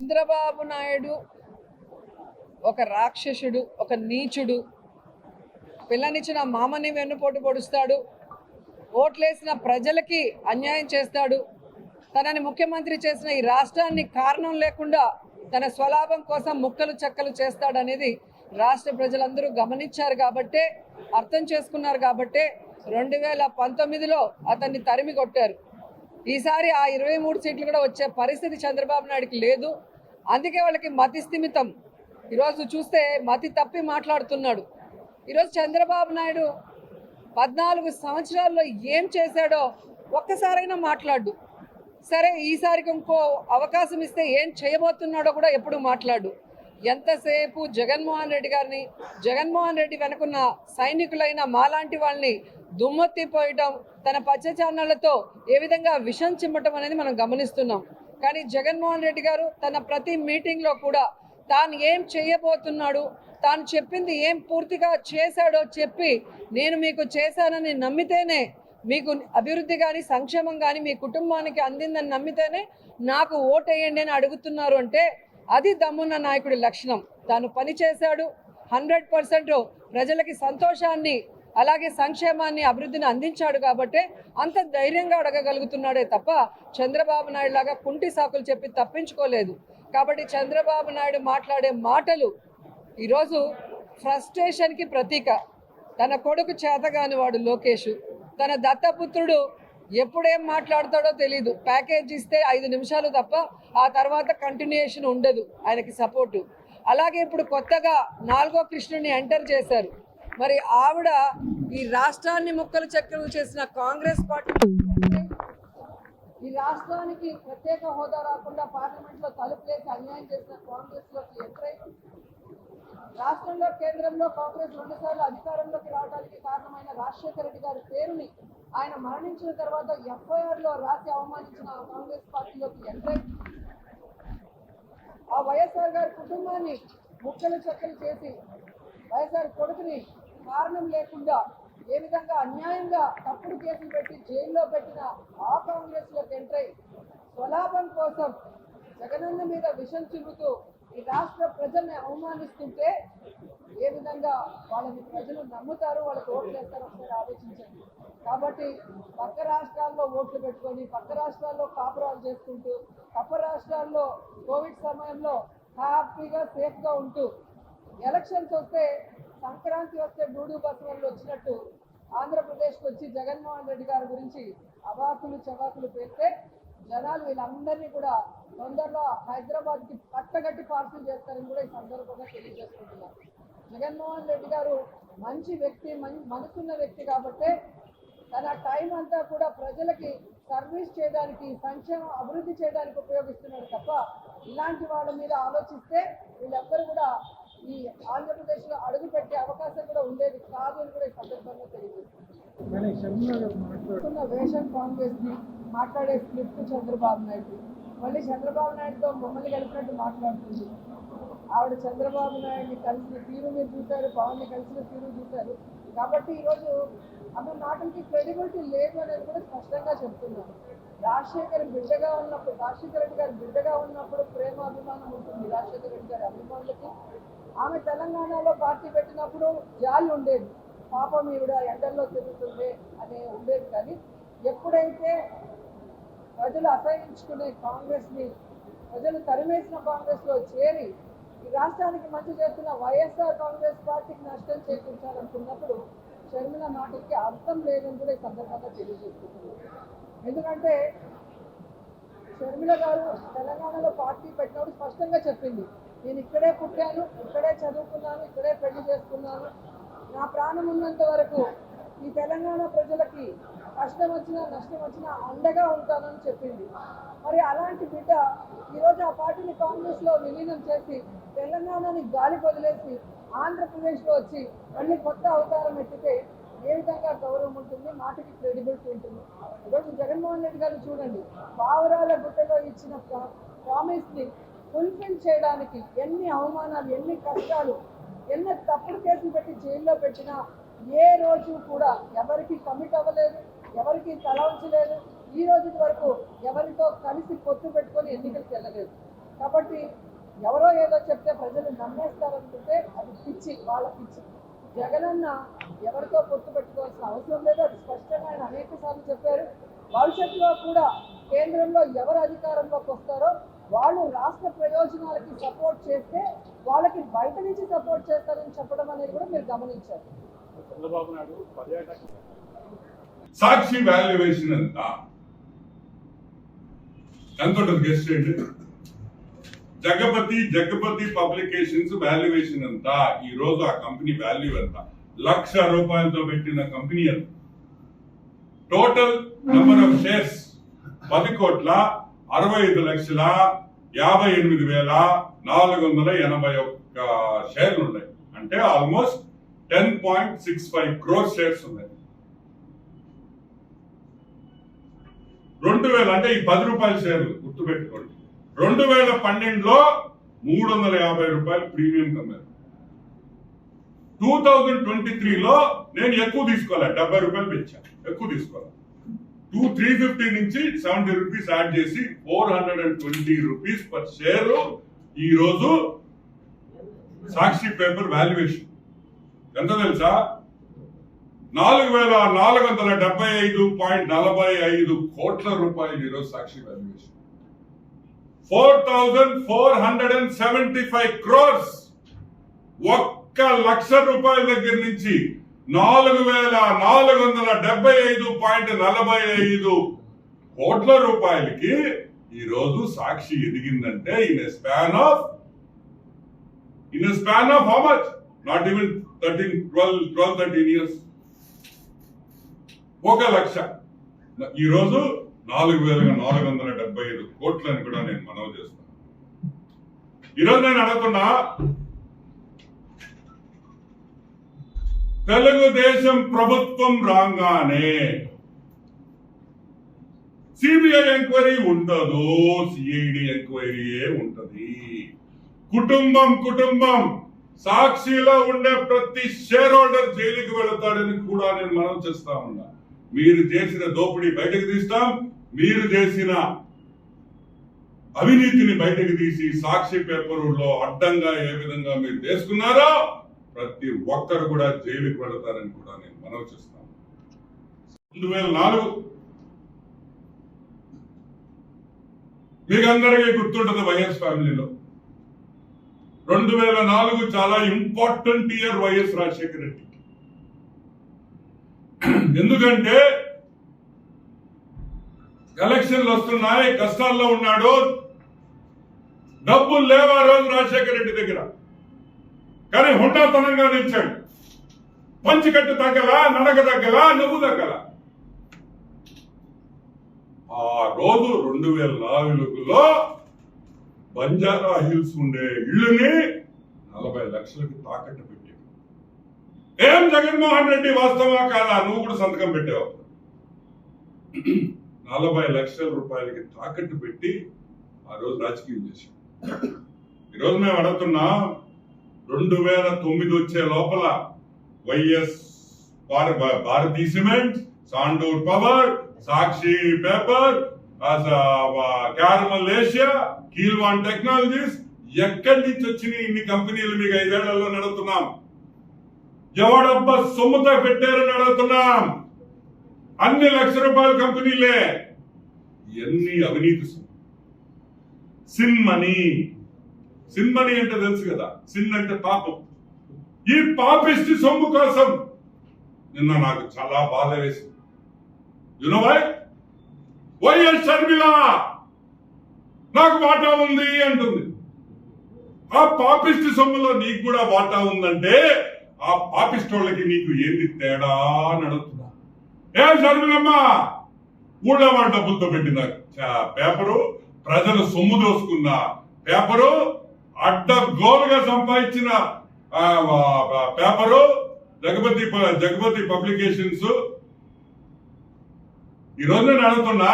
చంద్రబాబు నాయుడు ఒక రాక్షసుడు, ఒక నీచుడు. పిల్లనిచ్చిన మామని వెన్నుపోటు పొడుస్తాడు, ఓట్లేసిన ప్రజలకి అన్యాయం చేస్తాడు. తనని ముఖ్యమంత్రి చేసిన ఈ రాష్ట్రాన్ని కారణం లేకుండా తన స్వలాభం కోసం ముక్కలు చెక్కలు చేస్తాడనేది రాష్ట్ర ప్రజలందరూ గమనించారు కాబట్టే, అర్థం చేసుకున్నారు కాబట్టే 2019లో అతన్ని తరిమి కొట్టారు. ఈసారి ఆ 23 సీట్లు కూడా వచ్చే పరిస్థితి చంద్రబాబు నాయుడుకి లేదు. అందుకే వాళ్ళకి మతి స్థిమితం. ఈరోజు చూస్తే మతి తప్పి మాట్లాడుతున్నాడు. ఈరోజు చంద్రబాబు నాయుడు 14 సంవత్సరాల్లో ఏం చేశాడో ఒక్కసారైనా మాట్లాడు. సరే, ఈసారికి ఇంకో అవకాశం ఇస్తే ఏం చేయబోతున్నాడో కూడా ఎప్పుడు మాట్లాడు. ఎంతసేపు జగన్మోహన్ రెడ్డి గారిని, జగన్మోహన్ రెడ్డి వెనుకున్న సైనికులైన మాలాంటి వాళ్ళని దుమ్మెత్తిపోయటం, తన పచ్చ ఛానళ్లతో ఏ విధంగా విషం చిమ్మటం అనేది మనం గమనిస్తున్నాం. కానీ జగన్మోహన్ రెడ్డి గారు తన ప్రతి మీటింగ్లో కూడా తాను ఏం చేయబోతున్నాడు, తాను చెప్పింది ఏం పూర్తిగా చేశాడో చెప్పి, నేను మీకు చేశానని నమ్మితేనే, మీకు అభివృద్ధి కానీ సంక్షేమం కానీ మీ కుటుంబానికి అందిందని నమ్మితేనే నాకు ఓటేయండి అని అడుగుతున్నారు అంటే అది దమ్మున్న నాయకుడి లక్షణం. తాను పని చేశాడు, 100% ప్రజలకి సంతోషాన్ని, అలాగే సంక్షేమాన్ని, అభివృద్ధిని అందించాడు కాబట్టి అంత ధైర్యంగా అడగగలుగుతున్నాడే తప్ప చంద్రబాబు నాయుడు లాగా కుంటి సాకులు చెప్పి తప్పించుకోలేదు. కాబట్టి చంద్రబాబు నాయుడు మాట్లాడే మాటలు ఈరోజు ఫ్రస్ట్రేషన్కి ప్రతీక. తన కొడుకు చేతగాని వాడు లోకేష్, తన దత్తపుత్రుడు ఎప్పుడేం మాట్లాడతాడో తెలీదు. ప్యాకేజ్ ఇస్తే 5 నిమిషాలు తప్ప ఆ తర్వాత కంటిన్యూయేషన్ ఉండదు ఆయనకి సపోర్టు. అలాగే ఇప్పుడు కొత్తగా 4వ కృష్ణుడిని ఎంటర్ చేశారు. మరి ఆవిడ ఈ రాష్ట్రాన్ని ముక్కలు చెక్కలు చేసిన కాంగ్రెస్ పార్టీ, ఈ రాష్ట్రానికి ప్రత్యేక హోదా రాకుండా పార్లమెంట్లో తలుపులేసి అన్యాయం చేసిన కాంగ్రెస్లోకి ఎంటర్ అయి, రాష్ట్రంలో కేంద్రంలో కాంగ్రెస్ 2 సార్లు అధికారంలోకి రావడానికి కారణమైన రాజశేఖర రెడ్డి గారి పేరుని ఆయన మరణించిన తర్వాత FIRలో రాసి అవమానించిన కాంగ్రెస్ పార్టీలోకి ఎంటర్ అయి, ఆ వైఎస్ఆర్ గారి కుటుంబాన్ని ముక్కలు చెక్కలు చేసి వైఎస్ఆర్ కొడుకుని కారణం లేకుండా ఏ విధంగా అన్యాయంగా తప్పుడు కేసులు పెట్టి జైల్లో పెట్టిన ఆ కాంగ్రెస్లోకి ఎంటర్ అయి స్వలాభం కోసం జగనన్న మీద విషం చిమ్ముతూ ఈ రాష్ట్ర ప్రజల్ని అవమానిస్తుంటే ఏ విధంగా వాళ్ళని ప్రజలు నమ్ముతారు, వాళ్ళకి ఓట్లు వేస్తారు ఒకసారి ఆలోచించండి. కాబట్టి పక్క రాష్ట్రాల్లో ఓట్లు పెట్టుకొని, పక్క రాష్ట్రాల్లో కాపురాలు చేసుకుంటూ, పక్క రాష్ట్రాల్లో కోవిడ్ సమయంలో హ్యాపీగా సేఫ్గా ఉంటూ, ఎలక్షన్స్ వస్తే సంక్రాంతి వస్తే డూడు బస్సులు వచ్చినట్టు ఆంధ్రప్రదేశ్కి వచ్చి జగన్మోహన్ రెడ్డి గారి గురించి అవాకులు చవాకులు పెడితే జనాలు వీళ్ళందరినీ కూడా తొందరలో హైదరాబాద్కి పట్టగట్టి పార్సల్ చేస్తారని కూడా ఈ సందర్భంగా తెలియజేసుకుంటున్నారు. జగన్మోహన్ రెడ్డి గారు మంచి వ్యక్తి, మనసున్న వ్యక్తి కాబట్టే తన టైం అంతా కూడా ప్రజలకి సర్వీస్ చేయడానికి, సంక్షేమం అభివృద్ధి చేయడానికి ఉపయోగిస్తున్నాడు తప్ప ఇలాంటి వాళ్ళ మీద ఆలోచిస్తే వీళ్ళెవ్వరూ కూడా ఈ ఆంధ్రప్రదేశ్లో అడుగు పెట్టే అవకాశం కూడా ఉండేది కాదు అని కూడా ఈ సందర్భంగా తెలియజేస్తున్న వేషం కాంగ్రెస్ని, మాట్లాడే స్క్రిప్ట్ చంద్రబాబు నాయుడు. మళ్ళీ చంద్రబాబు నాయుడుతో మమ్మల్ని కలిపినట్టు మాట్లాడుతుంది. ఆవిడ చంద్రబాబు నాయుడిని కలిసిన తీరు మీరు చూశారు, పవన్ని కలిసిన తీరు చూశారు. కాబట్టి ఈరోజు ఆమె మాటలకి క్రెడిబిలిటీ లేదు అనేది కూడా స్పష్టంగా చెప్తున్నాను. రాజశేఖర్ బిడ్డగా ఉన్నప్పుడు, రాజశేఖర రెడ్డి గారు బిడ్డగా ఉన్నప్పుడు ప్రేమ అభిమానం ఉంటుంది రాజశేఖర రెడ్డి గారి అభిమానులకి. ఆమె తెలంగాణలో పార్టీ పెట్టినప్పుడు జాలి ఉండేది, పాపం ఈవిడ ఎండల్లో తిరుగుతుంది అనే ఉండేది. కానీ ఎప్పుడైతే ప్రజలు అసహించుకునే కాంగ్రెస్ని, ప్రజలు తరిమేసిన కాంగ్రెస్లో చేరి ఈ రాష్ట్రానికి మంచి చేస్తున్న వైఎస్ఆర్ కాంగ్రెస్ పార్టీకి నష్టం చేకూర్చాలనుకున్నప్పుడు షర్మిల మాటకి అర్థం లేదని కూడా ఈ సందర్భంగా తెలియజేసుకుంటున్నారు. ఎందుకంటే షర్మిల గారు తెలంగాణలో పార్టీ పెట్టినప్పుడు స్పష్టంగా చెప్పింది, నేను ఇక్కడే పుట్టాను, ఇక్కడే చదువుకున్నాను, ఇక్కడే పెళ్లి చేసుకున్నాను, నా ప్రాణం ఉన్నంత వరకు ఈ తెలంగాణ ప్రజలకి కష్టం వచ్చినా నష్టం వచ్చినా అండగా ఉంటానని చెప్పింది. మరి అలాంటి బిడ్డ ఈరోజు ఆ పార్టీని కాంగ్రెస్లో విలీనం చేసి తెలంగాణని గాలి వదిలేసి ఆంధ్రప్రదేశ్లో వచ్చి మళ్ళీ కొత్త అవతారం ఎత్తితే ఏ విధంగా గౌరవం ఉంటుంది, మాటకి క్రెడిబిలిటీ ఉంటుంది. ఈరోజు జగన్మోహన్ రెడ్డి గారు చూడండి, పావురాల గుట్టలో ఇచ్చిన ప్రామిస్ని ఫుల్ఫిల్ చేయడానికి ఎన్ని అవమానాలు, ఎన్ని కష్టాలు, ఎన్ని తప్పుడు కేసులు పెట్టి జైల్లో పెట్టినా ఏ రోజు కూడా ఎవరికి కమిట్ అవ్వలేదు, ఎవరికి తల ఉంచలేదు. ఈ రోజు వరకు ఎవరితో కలిసి పొత్తు పెట్టుకొని ఎన్నికలకు వెళ్ళలేదు. కాబట్టి ఎవరో ఏదో చెప్తే ప్రజలు నమ్మేస్తారనుకుంటే అది పిచ్చి, వాళ్ళ పిచ్చి. జగనన్న ఎవరితో పొత్తు పెట్టుకోవాల్సిన అవసరం లేదు, అది స్పష్టంగా ఆయన అనేక సార్లు చెప్పారు. భవిష్యత్తులో కూడా కేంద్రంలో ఎవరు అధికారంలోకి వస్తారో వాళ్ళు రాష్ట్ర ప్రయోజనాలకి సపోర్ట్ చేస్తే వాళ్ళకి బయట నుంచి సపోర్ట్ చేస్తారని చెప్పడం అనేది కూడా మీరు గమనించారు. చంద్రబాబు నాయుడు పర్యాటక సాక్షి వాల్యుయేషన్ ఎంత ఉంటుంది గెస్ట్ చేయండి. జగపతి పబ్లికేషన్స్ వాల్యుయేషన్ ఎంత, ఈ రోజు ఆ కంపెనీ వాల్యూ ఎంత? 1,00,000 రూపాయలతో పెట్టిన కంపెనీ ఎంత? టోటల్ నెంబర్ ఆఫ్ షేర్స్ 10,58,58,481 షేర్లు ఉన్నాయి. అంటే ఆల్మోస్ట్ 10.65 crore షేర్స్ ఉన్నాయి. 2000 అంటే ఈ 10 రూపాయల షేర్లు గుర్తుపెట్టుకోండి. 2012లో 350 రూపాయలు ప్రీమియం కమ్మారు. 2023లో నేను ఎక్కువ తీసుకోవాలి, 70 రూపాయలు పెంచాను, ఎక్కువ తీసుకోవాలి. 350 నుంచి 70 రూపీస్ యాడ్ చేసి 420 రూపీస్ పర్ షేర్ ఈ రోజు సాక్షి పేపర్ వాల్యుయేషన్ ఎంత తెలుసా? 4,475.45 కోట్ల రూపాయలు ఈరోజు సాక్షి వాల్యుయేషన్. 4,475 crores. 1,00,000 రూపాయల దగ్గర నుంచి 4,475.45 కోట్ల రూపాయలకి ఈ రోజు సాక్షి ఎదిగిందంటే in span of how much? Not even 13 years. 1,00,000 ఈ రోజు 4,475 కోట్లని కూడా నేను మనవి చేస్తాను. ఈరోజు నేను అడుగుతున్నా, తెలుగుదేశం ప్రభుత్వం రాగానే సిబిఐ ఎంక్వైరీ ఉండదు, సిఐడి ఎంక్వైరీయే ఉంటది. కుటుంబం సాక్షిలో ఉండే ప్రతి షేర్ హోల్డర్ జైలుకి వెళతాడని కూడా నేను మనవి చేస్తా ఉన్నా. మీరు చేసిన దోపిడీ బయటకు తీస్తాం, మీరు చేసిన అవినీతిని బయటకు తీసి సాక్షి పేపర్లో అడ్డంగా ఏ విధంగా మీరు తీసుకున్నారో ప్రతి ఒక్కరు కూడా జైలుకి వెళతారని కూడా నేను మనవి చేస్తాను. 2004 మీకు అందరికీ గుర్తుంటది వైఎస్ ఫ్యామిలీలో. 2004 చాలా important year YS Rajasekhara Reddy. ఎందుకంటే ఎలక్షన్లు వస్తున్నాయి, కష్టాల్లో ఉన్నాడు, డబ్బులు లేవా రోజు రాజశేఖర రెడ్డి దగ్గర. కానీ హుండాతనంగా నిలిచాడు. పంచికట్టు తగ్గలా, నడక తగ్గలా, నువ్వు తగ్గలా. ఆ రోజు 2004లో బంజారా హిల్స్ ఉండే ఇళ్ళని 40 లక్షలకి తాకట్టు పెట్టాడు. ఏం జగన్మోహన్ రెడ్డి వాస్తవా కాదా? నువ్వు కూడా సంతకం పెట్టావు. 40 లక్షల రూపాయలకి తాకట్టు పెట్టి ఆ రోజు రాజకీయం చేశాం. ఈరోజు మేము అడుగుతున్నా, 2009 వచ్చే లోపల YS Bharathi cement, Sandur power, Sakshi paper, carmel Asia, కీల్వాన్ టెక్నాలజీస్, ఎక్కడి నుంచి వచ్చినాయి ఇన్ని కంపెనీలు? మీకు 5 ఏళ్లలో నడుస్తున్నాం. ఎవడబ్బా సొమ్ముతో పెట్టారని అడుగుతున్నాం. అన్ని లక్ష రూపాయల కంపెనీలే. ఎన్ని అవినీతి సొమ్ము. సిన్ మనీ అంటే తెలుసు కదా, సిన్ అంటే పాపం. ఈ పాపిష్టి సొమ్ము కోసం నిన్న నాకు చాలా బాధ వేసింది. వైఎస్ షర్మిల నాకు వాటా ఉంది అంటుంది. ఆ పాపిష్టి సొమ్ములో నీకు కూడా వాటా ఉందంటే ఆ పాపిస్టోళ్ళకి నీకు ఏంది తేడా అని అడుగుతున్నా. ఏ షర్మిలమ్మ, ఊళ్ళో వాళ్ళ డబ్బులతో పెట్టిన పేపరు, ప్రజలు సొమ్ము దోసుకున్న పేపరు, అడ్డగోలుగా సంపాదించిన పేపరు, జగపతి పబ్లికేషన్స్. ఈరోజు నేను అడుగుతున్నా,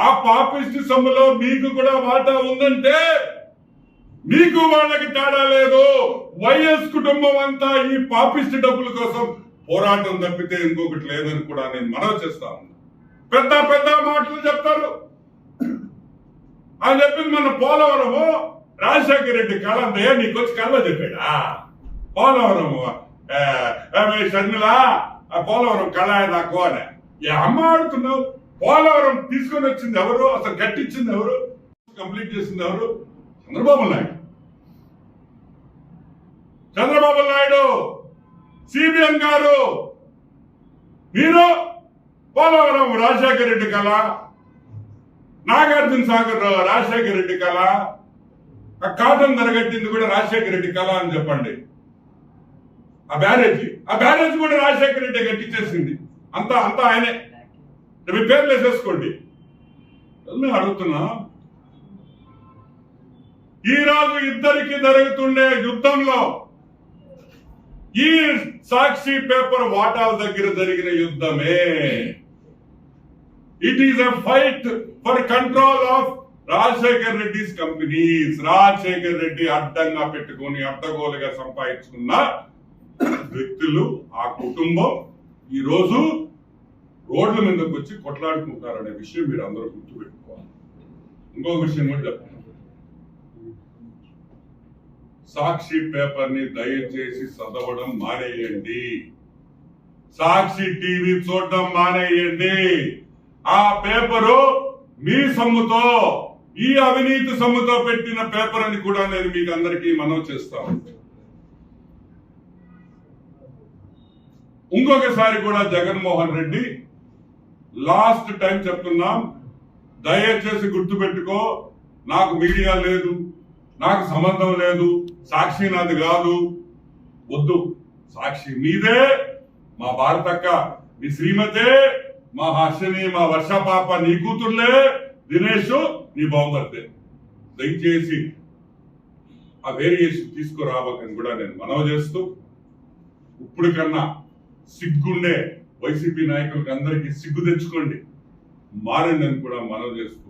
ఆ పాపిస్ట్ సొమ్ములో మీకు కూడా వాటా ఉందంటే మీకు వాళ్ళకి తేడా లేదు. వైఎస్ కుటుంబం అంతా ఈ పాపిస్ట్ డబ్బుల కోసం పోరాటం తప్పితే ఇంకొకటి లేదని కూడా నేను మనవి చేస్తా ఉన్నా. పెద్ద మాటలు చెప్తారు. అని చెప్పింది మన పోలవరము రాజశేఖర రెడ్డి కళ అంతయ్య నీకు వచ్చి కళ్ళ చెప్పాడా పోలవరము షర్మిల పోలవరం కళ నాకు అని అమ్మ ఆడుతున్నావు. పోలవరం తీసుకొని వచ్చింది ఎవరు, అసలు కట్టించింది ఎవరు, కంప్లీట్ చేసింది ఎవరు? చంద్రబాబు నాయుడు. చంద్రబాబు నాయుడు, సిబిఎన్ గారు. మీరు పోలవరం రాజశేఖర రెడ్డి కళ, నాగార్జున సాగర్ రాజశేఖర రెడ్డి కళ, కాటన్ ధరగట్టింది కూడా రాజశేఖర రెడ్డి కళ అని చెప్పండి. ఆ బ్యారేజ్ కూడా రాజశేఖర రెడ్డి కట్టించేసింది. అంతా ఆయనే. మీ పేర్లు వేసేసుకోండి. నేను అడుగుతున్నా, ఈ రోజు ఇద్దరికి జరుగుతుండే యుద్ధంలో ఈ సాక్షి పేపర్ వాటాల దగ్గర జరిగిన యుద్ధమే. It is a fight for control of Rajasekhar Reddy's companies. Rajasekhar Reddy అడ్డంగా పెట్టుకొని అడ్డగోలుగా సంపాదించుకున్న వ్యక్తులు, ఆ కుటుంబం ఈ రోజు రోడ్ల మీదకి వచ్చి కొట్లాడుకుంటారనే విషయం మీరు అందరూ గుర్తుపెట్టుకోవాలి. ఇంకొక విషయం కూడా చెప్తాను. సాక్షి పేపర్ ని దయచేసి చదవడం మానేయండి. సాక్షి టీవీ చూడడం మానేయండి. ఆ పేపరు మీ సొమ్ముతో, ఈ అవినీతి సొమ్ముతో పెట్టిన పేపర్ అని కూడా నేను మీకు అందరికీ మనవి చేస్తాను. ఇంకొకసారి కూడా జగన్మోహన్ రెడ్డి, లాస్ట్ టైం చెప్తున్నాం, దయచేసి గుర్తుపెట్టుకో, నాకు మీడియా లేదు, నాకు సంబంధం లేదు, సాక్షి నాది కాదు, వద్దు. సాక్షి మీదే, మా భారతక్క, మీ శ్రీమతే, మా హర్షిని, మా వర్ష పాప నీ కూతుర్లే, దినేష్ నీ బావమర్దే. దయచేసి ఆ వేరియేషన్ తీసుకురావకని కూడా నేను మనవి చేస్తూ, ఇప్పుడు కన్నా సిగ్గుండే వైసీపీ నాయకులకి అందరికీ సిగ్గు తెచ్చుకోండి, మారండి అని కూడా మనవి చేస్తూ